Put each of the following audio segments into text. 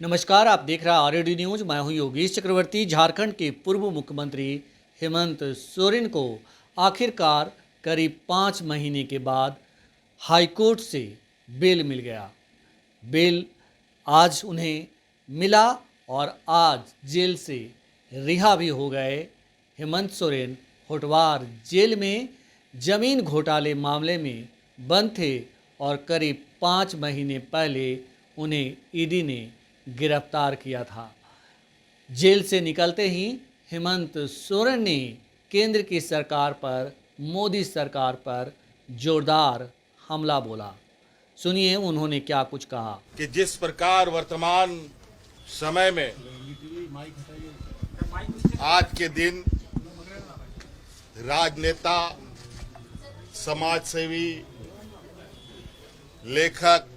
नमस्कार, आप देख रहे हैं आरएडी न्यूज। मैं हूं योगेश चक्रवर्ती। झारखंड के पूर्व मुख्यमंत्री हेमंत सोरेन को आखिरकार करीब 5 महीने के बाद हाईकोर्ट से बेल मिल गया। बेल आज उन्हें मिला और आज जेल से रिहा भी हो गए। हेमंत सोरेन होटवार जेल में जमीन घोटाले मामले में बंद थे और करीब 5 महीने पहले उन्हें ईडी ने गिरफ्तार किया था। जेल से निकलते ही हेमंत सोरेन ने केंद्र की सरकार पर, मोदी सरकार पर जोरदार हमला बोला। सुनिए उन्होंने क्या कुछ कहा। कि जिस प्रकार वर्तमान समय में आज के दिन राजनेता, समाजसेवी, लेखक,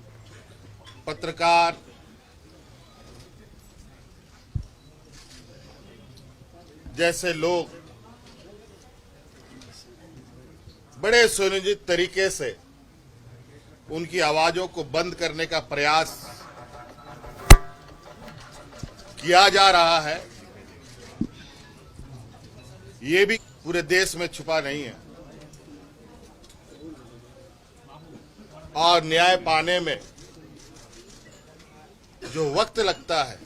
पत्रकार जैसे लोग बड़े सुनियोजित तरीके से उनकी आवाजों को बंद करने का प्रयास किया जा रहा है, ये भी पूरे देश में छुपा नहीं है। और न्याय पाने में जो वक्त लगता है,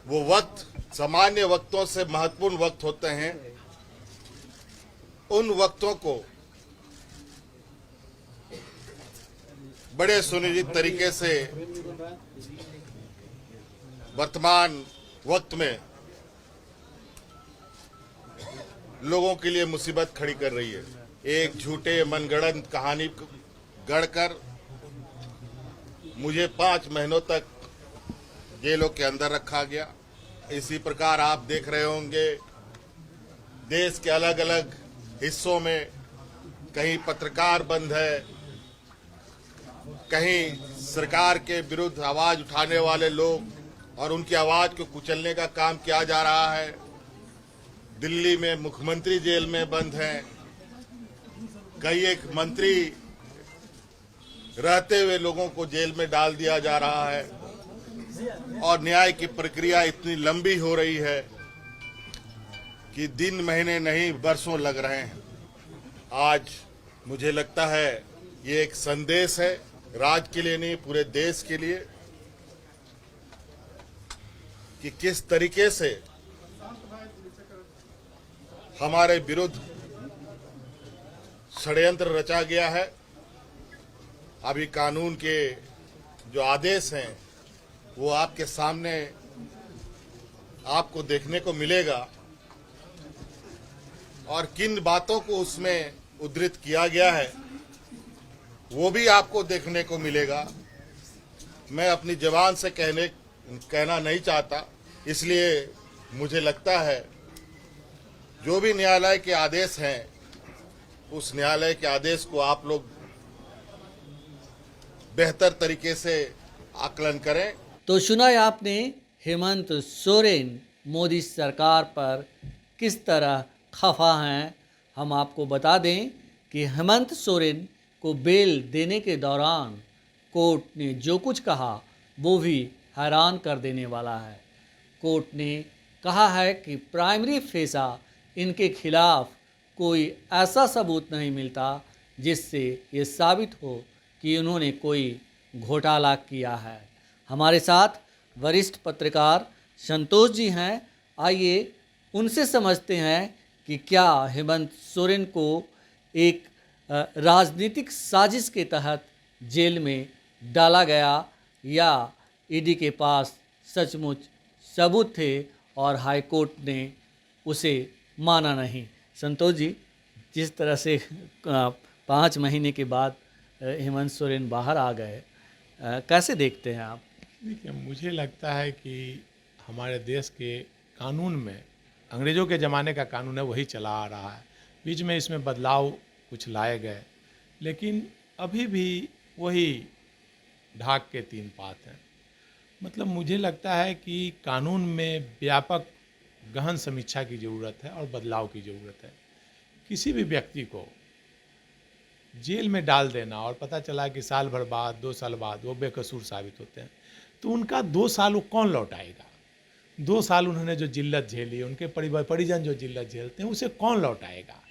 वो वक्त सामान्य वक्तों से महत्वपूर्ण वक्त होते हैं। उन वक्तों को बड़े सुनियोजित तरीके से वर्तमान वक्त में लोगों के लिए मुसीबत खड़ी कर रही है। एक झूठे मनगढ़ंत कहानी गढ़कर मुझे 5 महीनों तक जेलों के अंदर रखा गया। इसी प्रकार आप देख रहे होंगे देश के अलग अलग हिस्सों में कहीं पत्रकार बंद है, कहीं सरकार के विरुद्ध आवाज उठाने वाले लोग और उनकी आवाज को कुचलने का काम किया जा रहा है। दिल्ली में मुख्यमंत्री जेल में बंद हैं, कई एक मंत्री रहते हुए लोगों को जेल में डाल दिया जा रहा है और न्याय की प्रक्रिया इतनी लंबी हो रही है कि दिन महीने नहीं वर्षों लग रहे हैं। आज मुझे लगता है ये एक संदेश है, राज्य के लिए नहीं पूरे देश के लिए, कि किस तरीके से हमारे विरुद्ध षड्यंत्र रचा गया है। अभी कानून के जो आदेश हैं वो आपके सामने आपको देखने को मिलेगा और किन बातों को उसमें उद्धृत किया गया है वो भी आपको देखने को मिलेगा। मैं अपनी जबान से कहना नहीं चाहता, इसलिए मुझे लगता है जो भी न्यायालय के आदेश हैं उस न्यायालय के आदेश को आप लोग बेहतर तरीके से आकलन करें। तो सुना है आपने हेमंत सोरेन मोदी सरकार पर किस तरह खफा हैं। हम आपको बता दें कि हेमंत सोरेन को बेल देने के दौरान कोर्ट ने जो कुछ कहा वो भी हैरान कर देने वाला है। कोर्ट ने कहा है कि प्राइमरी फेसा इनके खिलाफ कोई ऐसा सबूत नहीं मिलता जिससे ये साबित हो कि उन्होंने कोई घोटाला किया है। हमारे साथ वरिष्ठ पत्रकार संतोष जी हैं, आइए उनसे समझते हैं कि क्या हेमंत सोरेन को एक राजनीतिक साजिश के तहत जेल में डाला गया या ईडी के पास सचमुच सबूत थे और हाईकोर्ट ने उसे माना नहीं। संतोष जी, जिस तरह से 5 महीने के बाद हेमंत सोरेन बाहर आ गए, कैसे देखते हैं आप? देखिए, मुझे लगता है कि हमारे देश के कानून में अंग्रेज़ों के ज़माने का कानून है वही चला आ रहा है। बीच में इसमें बदलाव कुछ लाए गए, लेकिन अभी भी वही ढाक के 3 पात हैं। मतलब मुझे लगता है कि कानून में व्यापक गहन समीक्षा की ज़रूरत है और बदलाव की ज़रूरत है। किसी भी व्यक्ति को जेल में डाल देना और पता चला कि साल भर बाद 2 साल बाद वो बेकसूर साबित होते हैं, तो उनका 2 साल वो कौन लौटाएगा? 2 साल उन्होंने जो जिल्लत झेली, उनके परिजन जो जिल्लत झेलते हैं, उसे कौन लौटाएगा?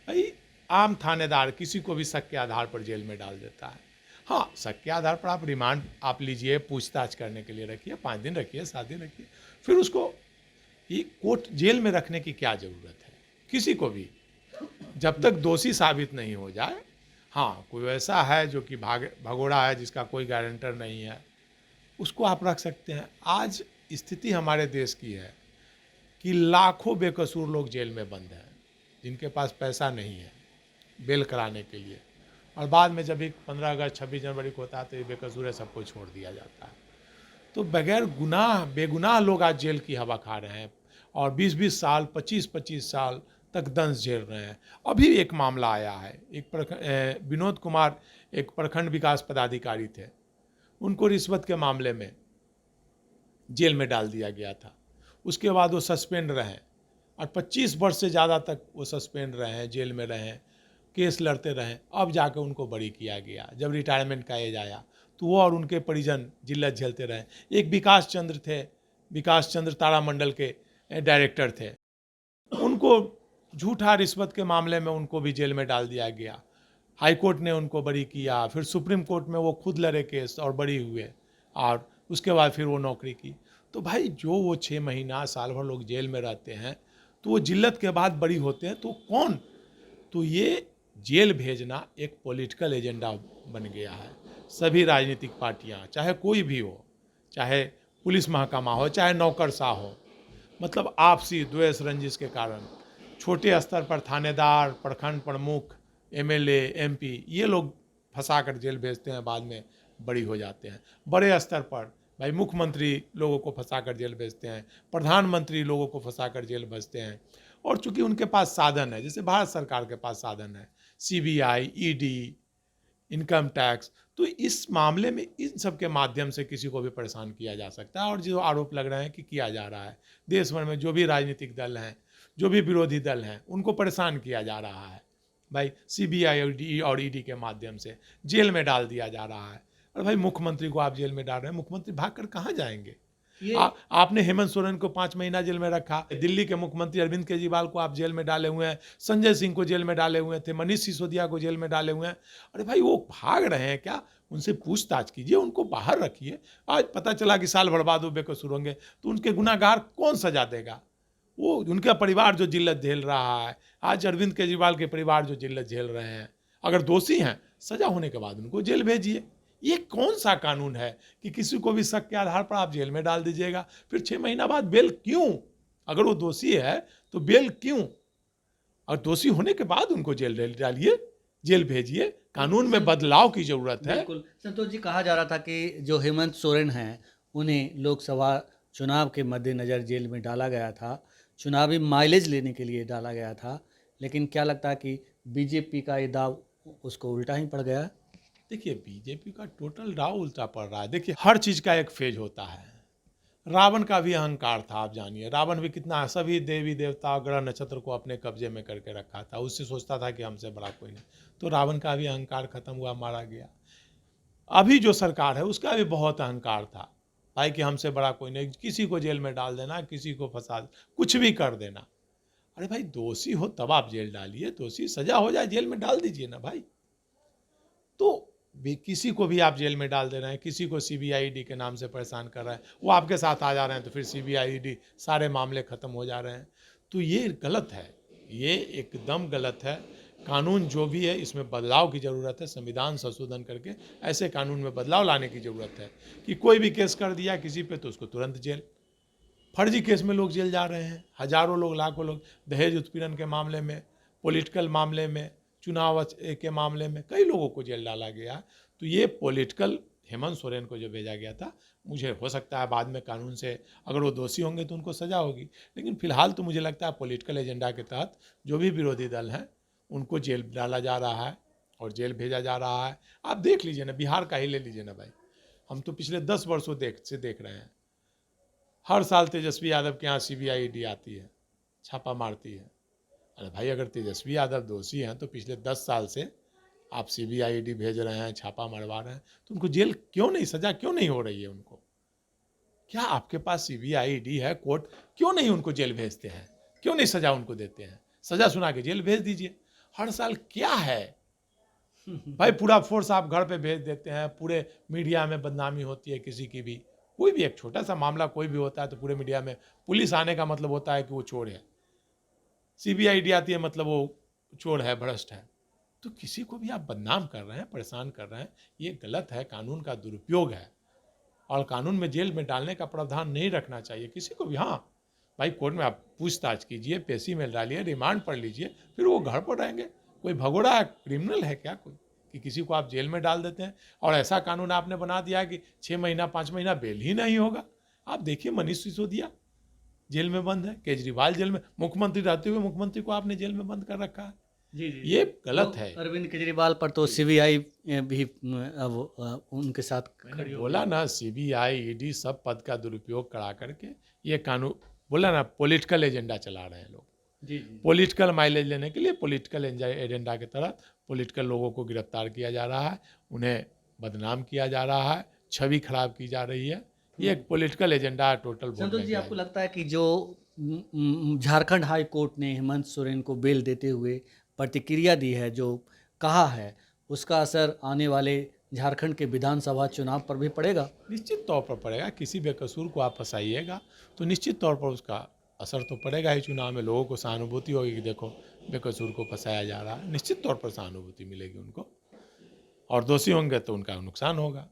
भाई आम थानेदार किसी को भी शक के आधार पर जेल में डाल देता है। हाँ, शक के आधार पर आप रिमांड आप लीजिए, पूछताछ करने के लिए रखिए, 5 दिन रखिए, 7 दिन रखिए, फिर उसको ये कोर्ट जेल में रखने की क्या ज़रूरत है किसी को भी, जब तक दोषी साबित नहीं हो जाए। हाँ, कोई ऐसा है जो कि भगोड़ा है, जिसका कोई गारंटर नहीं है, उसको आप रख सकते हैं। आज स्थिति हमारे देश की है कि लाखों बेकसूर लोग जेल में बंद हैं, जिनके पास पैसा नहीं है बेल कराने के लिए, और बाद में जब भी 15 अगस्त 26 जनवरी को होता है तो ये बेकसूर है सबको छोड़ दिया जाता है। तो बगैर गुनाह बेगुनाह लोग आज जेल की हवा खा रहे हैं और 20-20 साल 25-25 साल तक दंश झेल रहे हैं। अभी एक मामला आया है, एक विनोद कुमार एक प्रखंड विकास पदाधिकारी थे, उनको रिश्वत के मामले में जेल में डाल दिया गया था। उसके बाद वो सस्पेंड रहे और 25 वर्ष से ज़्यादा तक वो सस्पेंड रहे हैं, जेल में रहे, केस लड़ते रहे। अब जाकर उनको बरी किया गया। जब रिटायरमेंट का एज आया तो वो और उनके परिजन जिल्लत झेलते रहे। एक विकास चंद्र थे, विकास चंद्र तारामंडल के डायरेक्टर थे, उनको झूठा रिश्वत के मामले में उनको भी जेल में डाल दिया गया। हाई कोर्ट ने उनको बरी किया, फिर सुप्रीम कोर्ट में वो खुद लड़े केस और बरी हुए, और उसके बाद फिर वो नौकरी की। तो भाई जो वो 6 महीना साल भर लोग जेल में रहते हैं तो वो जिल्लत के बाद बरी होते हैं, तो कौन? तो ये जेल भेजना एक पॉलिटिकल एजेंडा बन गया है। सभी राजनीतिक पार्टियां, चाहे कोई भी हो, चाहे पुलिस महकमा हो, चाहे नौकरशाह हो, मतलब आपसी द्वेष रंजिश के कारण छोटे स्तर पर थानेदार, प्रखंड प्रमुख, एमएलए, एमपी, ये लोग फंसा कर जेल भेजते हैं, बाद में बड़ी हो जाते हैं। बड़े स्तर पर भाई मुख्यमंत्री लोगों को फंसा कर जेल भेजते हैं, प्रधानमंत्री लोगों को फंसा कर जेल भेजते हैं। और चूंकि उनके पास साधन है, जैसे भारत सरकार के पास साधन है, सीबीआई, ईडी, इनकम टैक्स, तो इस मामले में इन सब के माध्यम से किसी को भी परेशान किया जा सकता है। और जो आरोप लग रहे हैं कि किया जा रहा है, देश भर में जो भी राजनीतिक दल हैं, जो भी विरोधी दल हैं, उनको परेशान किया जा रहा है भाई, सीबीआई और ईडी के माध्यम से जेल में डाल दिया जा रहा है। और भाई मुख्यमंत्री को आप जेल में डाल रहे हैं, मुख्यमंत्री भागकर कहाँ जाएंगे? आपने हेमंत सोरेन को 5 महीना जेल में रखा, दिल्ली के मुख्यमंत्री अरविंद केजरीवाल को आप जेल में डाले हुए हैं, संजय सिंह को जेल में डाले हुए थे, मनीष सिसोदिया को जेल में डाले हुए हैं। अरे भाई वो भाग रहे हैं क्या? उनसे पूछताछ कीजिए, उनको बाहर रखिए। आज पता चला कि साल भर बाद वो बेकसूर होंगे, तो उनके गुनाहगार कौन सजा देगा? वो उनका परिवार जो जिल्लत झेल रहा है, आज अरविंद केजरीवाल के परिवार जो जिल्लत झेल रहे हैं, अगर दोषी हैं, सजा होने के बाद उनको जेल भेजिए। ये कौन सा कानून है कि किसी को भी शक के आधार पर आप जेल में डाल दीजिएगा, फिर 6 महीना बाद बेल क्यों? अगर वो दोषी है तो बेल क्यों? और दोषी होने के बाद उनको जेल डालिए, जेल भेजिए। कानून में बदलाव की जरूरत है। बिल्कुल संतोष जी, कहा जा रहा था कि जो हेमंत सोरेन हैं उन्हें लोकसभा चुनाव के मद्देनज़र जेल में डाला गया था, चुनावी माइलेज लेने के लिए डाला गया था, लेकिन क्या लगता है कि बीजेपी का ये दाव उसको उल्टा ही पड़ गया? देखिए, बीजेपी का टोटल दाव उल्टा पड़ रहा है। देखिए, हर चीज़ का एक फेज होता है। रावण का भी अहंकार था, आप जानिए। रावण भी कितना सभी देवी देवता ग्रह नक्षत्र को अपने कब्जे में करके रखा था, उससे सोचता था कि हमसे बड़ा कोई नहीं। तो रावण का भी अहंकार खत्म हुआ, मारा गया। अभी जो सरकार है उसका भी बहुत अहंकार था भाई कि हमसे बड़ा कोई नहीं, किसी को जेल में डाल देना, किसी को फंसा, कुछ भी कर देना। अरे भाई दोषी हो तब आप जेल डालिए, दोषी सजा हो जाए जेल में डाल दीजिए ना भाई। तो किसी को भी आप जेल में डाल दे रहे हैं, किसी को सीबीआई ईडी के नाम से परेशान कर रहे हैं, वो आपके साथ आ जा रहे हैं तो फिर सीबीआई ईडी सारे मामले ख़त्म हो जा रहे हैं। तो ये गलत है, ये एकदम गलत है। कानून जो भी है इसमें बदलाव की ज़रूरत है, संविधान संशोधन करके ऐसे कानून में बदलाव लाने की ज़रूरत है कि कोई भी केस कर दिया किसी पे तो उसको तुरंत जेल। फर्जी केस में लोग जेल जा रहे हैं, हज़ारों लोग, लाखों लोग, दहेज उत्पीड़न के मामले में, पॉलिटिकल मामले में, चुनाव के मामले में कई लोगों को जेल डाला गया। तो ये पॉलिटिकल हेमंत सोरेन को जो भेजा गया था, मुझे हो सकता है बाद में कानून से अगर वो दोषी होंगे तो उनको सज़ा होगी, लेकिन फिलहाल तो मुझे लगता है पॉलिटिकल एजेंडा के तहत जो भी विरोधी दल हैं उनको जेल डाला जा रहा है और जेल भेजा जा रहा है। आप देख लीजिए ना, बिहार का ही ले लीजिए ना भाई, हम तो पिछले 10 वर्षों से देख रहे हैं। हर साल तेजस्वी यादव के यहाँ सीबीआई ईडी आती है, छापा मारती है। अरे भाई अगर तेजस्वी यादव दोषी हैं तो पिछले 10 साल से आप CBI ED भेज रहे हैं, छापा मरवा रहे हैं, तो उनको जेल क्यों नहीं, सजा क्यों नहीं हो रही है उनको? क्या आपके पास CBI ED है, कोर्ट क्यों नहीं उनको जेल भेजते हैं? क्यों नहीं सजा उनको देते हैं? सजा सुना के जेल भेज दीजिए। हर साल क्या है भाई, पूरा फोर्स आप घर पे भेज देते हैं, पूरे मीडिया में बदनामी होती है किसी की भी, कोई भी एक छोटा सा मामला कोई भी होता है तो पूरे मीडिया में पुलिस आने का मतलब होता है कि वो चोर है, CBI ED आती है मतलब वो चोर है, भ्रष्ट है। तो किसी को भी आप बदनाम कर रहे हैं, परेशान कर रहे हैं, ये गलत है, कानून का दुरुपयोग है और कानून में जेल में डालने का प्रावधान नहीं रखना चाहिए किसी को भी। हाँ भाई, कोर्ट में आप पूछताछ कीजिए, पेशी में डालिए, रिमांड पढ़ लीजिए, फिर वो घर पर रहेंगे। कोई भगोड़ा है, क्रिमिनल है क्या कोई कि किसी को आप जेल में डाल देते हैं? और ऐसा कानून आपने बना दिया कि 6 महीना 5 महीना बेल ही नहीं होगा। आप देखिए मनीष सिसोदिया जेल में बंद है, केजरीवाल जेल में, मुख्यमंत्री रहते हुए मुख्यमंत्री को आपने जेल में बंद कर रखा है। जी जी, ये गलत है। अरविंद केजरीवाल पर तो CBI भी अब उनके साथ खड़ी हो बोला ना, CBI ED सब पद का दुरुपयोग करा करके ये कानून, बोला ना, पॉलिटिकल एजेंडा चला रहे हैं लोग। जी जी, पॉलिटिकल माइलेज लेने के लिए पॉलिटिकल एजेंडा के तहत पॉलिटिकल लोगों को गिरफ्तार किया जा रहा है, उन्हें बदनाम किया जा रहा है, छवि खराब की जा रही है। ये एक पॉलिटिकल एजेंडा है टोटल। संतोष जी, आपको लगता है कि जो झारखंड हाई कोर्ट ने हेमंत सोरेन को बेल देते हुए प्रतिक्रिया दी है, जो कहा है, उसका असर आने वाले झारखंड के विधानसभा चुनाव पर भी पड़ेगा? निश्चित तौर पर पड़ेगा। किसी बेकसूर को आप फंसाइएगा तो निश्चित तौर पर उसका असर तो पड़ेगा ही। चुनाव में लोगों को सहानुभूति होगी कि देखो बेकसूर को फंसाया जा रहा है, निश्चित तौर पर सहानुभूति मिलेगी उनको, और दोषी होंगे तो उनका नुकसान होगा।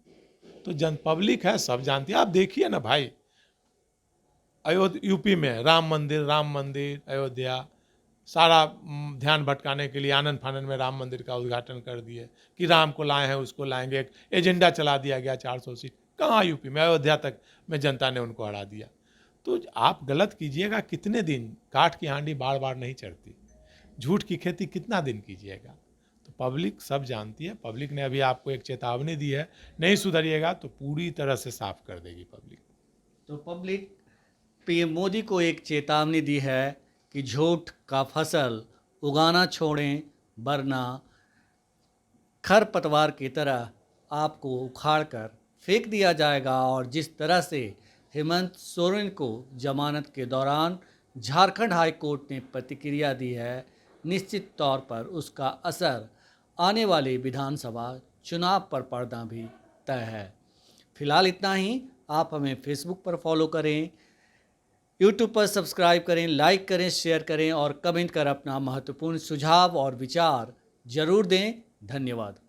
तो जन पब्लिक है, सब जानती है। आप देखिए ना भाई, यूपी में राम मंदिर अयोध्या, सारा ध्यान भटकाने के लिए आनंद फानंद में राम मंदिर का उद्घाटन कर दिए कि राम को लाए हैं, उसको लाएंगे, एक एजेंडा चला दिया गया 400 सीट। कहाँ यूपी में, अयोध्या तक में जनता ने उनको हरा दिया। तो आप गलत कीजिएगा कितने दिन, काठ की हांडी बार बार नहीं चढ़ती, झूठ की खेती कितना दिन कीजिएगा? तो पब्लिक सब जानती है। पब्लिक ने अभी आपको एक चेतावनी दी है, नहीं सुधरिएगा तो पूरी तरह से साफ कर देगी पब्लिक। तो पब्लिक PM मोदी को एक चेतावनी दी है कि झूठ का फसल उगाना छोड़ें, वरना खरपतवार की तरह आपको उखाड़ कर फेंक दिया जाएगा। और जिस तरह से हेमंत सोरेन को जमानत के दौरान झारखंड हाई कोर्ट ने प्रतिक्रिया दी है, निश्चित तौर पर उसका असर आने वाले विधानसभा चुनाव पर पड़ना भी तय है। फिलहाल इतना ही। आप हमें फेसबुक पर फॉलो करें, यूट्यूब पर सब्सक्राइब करें, लाइक करें, शेयर करें और कमेंट कर अपना महत्वपूर्ण सुझाव और विचार जरूर दें। धन्यवाद।